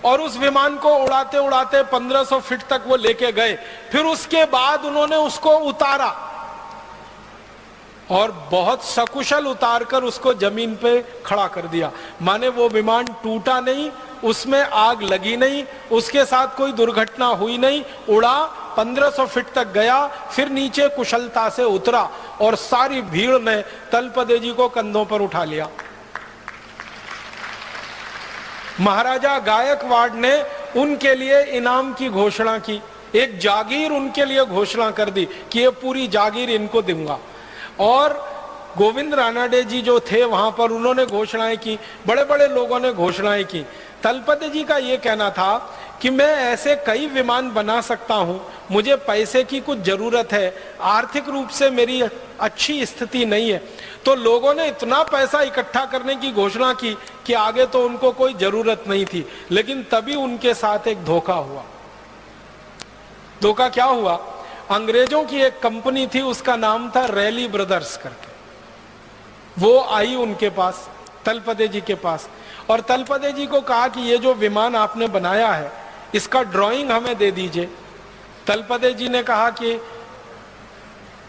और उस विमान को उड़ाते उड़ाते 1500 फीट तक वो लेके गए। फिर उसके बाद उन्होंने उसको उतारा और बहुत सकुशल उतारकर उसको जमीन पे खड़ा कर दिया। माने वो विमान टूटा नहीं, उसमें आग लगी नहीं, उसके साथ कोई दुर्घटना हुई नहीं, उड़ा 1500 फीट तक गया, फिर नीचे कुशलता से उतरा और सारी भीड़ ने तलपदे जी को कंधों पर उठा लिया। महाराजा गायकवाड़ ने उनके लिए इनाम की घोषणा की, एक जागीर उनके लिए घोषणा कर दी कि ये पूरी जागीर इनको दूंगा। और गोविंद रानाडे जी जो थे वहां पर, उन्होंने घोषणाएं की, बड़े बड़े लोगों ने घोषणाएं की। तलपदे जी का ये कहना था कि मैं ऐसे कई विमान बना सकता हूं, मुझे पैसे की कुछ जरूरत है, आर्थिक रूप से मेरी अच्छी स्थिति नहीं है। तो लोगों ने इतना पैसा इकट्ठा करने की घोषणा की कि आगे तो उनको कोई जरूरत नहीं थी। लेकिन तभी उनके साथ एक धोखा हुआ। धोखा क्या हुआ? अंग्रेजों की एक कंपनी थी, उसका नाम था रैली ब्रदर्स करके। वो आई उनके पास, तलपदे जी के पास, और तलपदे जी को कहा कि ये जो विमान आपने बनाया है इसका ड्राइंग हमें दे दीजिए। तलपदे जी ने कहा कि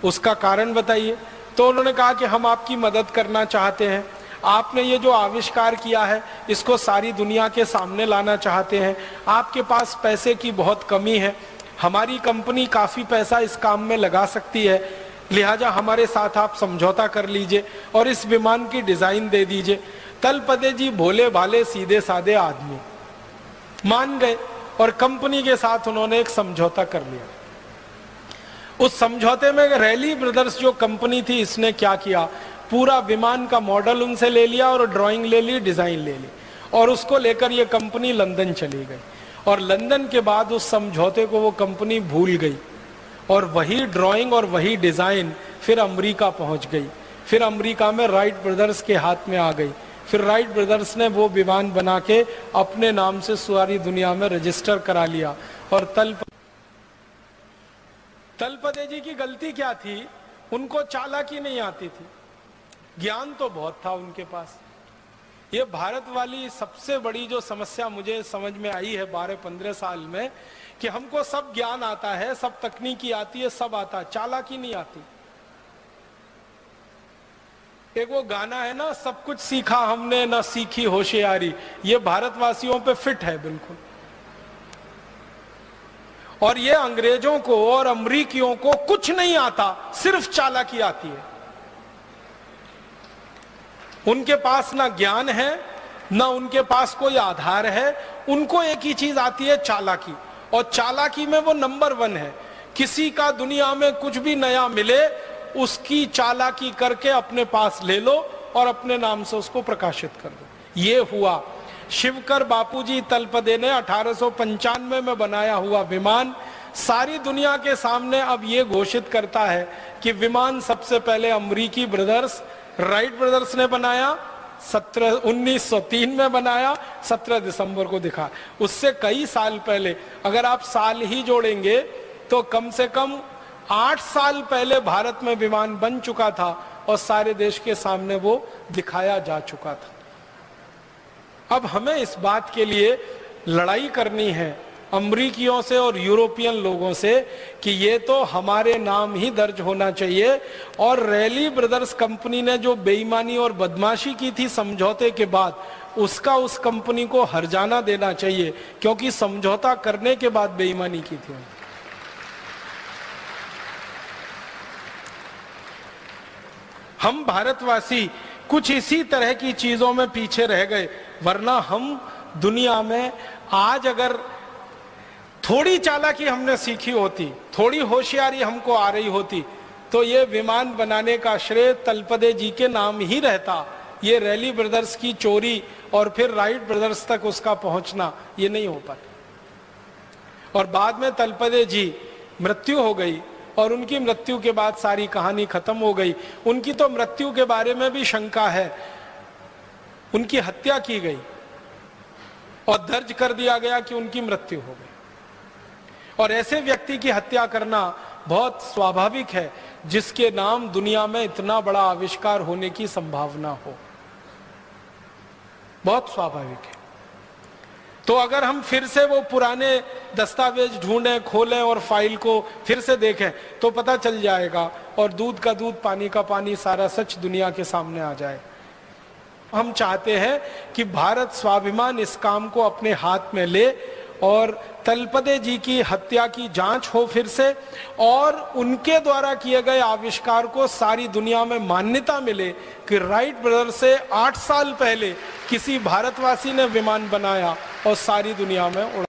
उसका कारण बताइए। तो उन्होंने कहा कि हम आपकी मदद करना चाहते हैं, आपने ये जो आविष्कार किया है इसको सारी दुनिया के सामने लाना चाहते हैं, आपके पास पैसे की बहुत कमी है, हमारी कंपनी काफी पैसा इस काम में लगा सकती है, लिहाजा हमारे साथ आप समझौता कर लीजिए और इस विमान की डिजाइन दे दीजिए। तलपदे जी भोले भाले सीधे साधे आदमी, मान गए और कंपनी के साथ उन्होंने एक समझौता कर लिया। उस समझौते में रैली ब्रदर्स जो कंपनी थी, इसने क्या किया, पूरा विमान का मॉडल उनसे ले लिया और ड्राइंग ले ली, डिजाइन ले ली, और उसको लेकर ये कंपनी लंदन चली गई। और लंदन के बाद उस समझौते को वो कंपनी भूल गई और वही ड्राइंग और वही डिजाइन फिर अमेरिका पहुंच गई। फिर अमेरिका में राइट ब्रदर्स के हाथ में आ गई। फिर राइट ब्रदर्स ने वो विमान बना के अपने नाम से सारी दुनिया में रजिस्टर करा लिया। और तलपदे जी की गलती क्या थी? उनको चालाकी नहीं आती थी, ज्ञान तो बहुत था उनके पास। ये भारत वाली सबसे बड़ी जो समस्या मुझे समझ में आई है 12-15 साल में, कि हमको सब ज्ञान आता है, सब तकनीकी आती है, सब आता है, चालाकी नहीं आती। एक वो गाना है ना, सब कुछ सीखा हमने ना सीखी होशियारी, ये भारतवासियों पे फिट है बिल्कुल। और ये अंग्रेजों को और अमरीकियों को कुछ नहीं आता, सिर्फ चालाकी आती है। उनके पास ना ज्ञान है, ना उनके पास कोई आधार है, उनको एक ही चीज आती है, चालाकी। और चालाकी में वो नंबर 1 है। किसी का दुनिया में कुछ भी नया मिले, उसकी चालाकी करके अपने पास ले लो और अपने नाम से उसको प्रकाशित कर दो। ये हुआ। शिवकर बापूजी तलपदे ने 1895 में बनाया हुआ विमान सारी दुनिया के सामने अब ये घोषित करता है कि विमान सबसे पहले अमरीकी ब्रदर्स राइट ब्रदर्स ने बनाया, 1903 में बनाया, 17 दिसंबर को दिखा। उससे कई साल पहले, अगर आप साल ही जोड़ेंगे तो कम से कम 8 साल पहले भारत में विमान बन चुका था और सारे देश के सामने वो दिखाया जा चुका था। अब हमें इस बात के लिए लड़ाई करनी है अमरीकियों से और यूरोपियन लोगों से कि ये तो हमारे नाम ही दर्ज होना चाहिए। और रैली ब्रदर्स कंपनी ने जो बेईमानी और बदमाशी की थी समझौते के बाद, उसका उस कंपनी को हर्जाना देना चाहिए, क्योंकि समझौता करने के बाद बेईमानी की थी। हम भारतवासी कुछ इसी तरह की चीजों में पीछे रह गए, वरना हम दुनिया में आज अगर थोड़ी चालाकी हमने सीखी होती, थोड़ी होशियारी हमको आ रही होती, तो ये विमान बनाने का श्रेय तलपदे जी के नाम ही रहता। ये रैली ब्रदर्स की चोरी और फिर राइट ब्रदर्स तक उसका पहुंचना, ये नहीं हो पाता। और बाद में तलपदे जी मृत्यु हो गई और उनकी मृत्यु के बाद सारी कहानी खत्म हो गई। उनकी तो मृत्यु के बारे में भी शंका है, उनकी हत्या की गई और दर्ज कर दिया गया कि उनकी मृत्यु हो गई। और ऐसे व्यक्ति की हत्या करना बहुत स्वाभाविक है जिसके नाम दुनिया में इतना बड़ा आविष्कार होने की संभावना हो, बहुत स्वाभाविक है। तो अगर हम फिर से वो पुराने दस्तावेज ढूंढें, खोलें और फाइल को फिर से देखें तो पता चल जाएगा और दूध का दूध, पानी का पानी, सारा सच दुनिया के सामने आ जाए। हम चाहते हैं कि भारत स्वाभिमान इस काम को अपने हाथ में ले और तलपदे जी की हत्या की जांच हो फिर से, और उनके द्वारा किए गए आविष्कार को सारी दुनिया में मान्यता मिले कि राइट ब्रदर से 8 साल पहले किसी भारतवासी ने विमान बनाया और सारी दुनिया में उड़ा।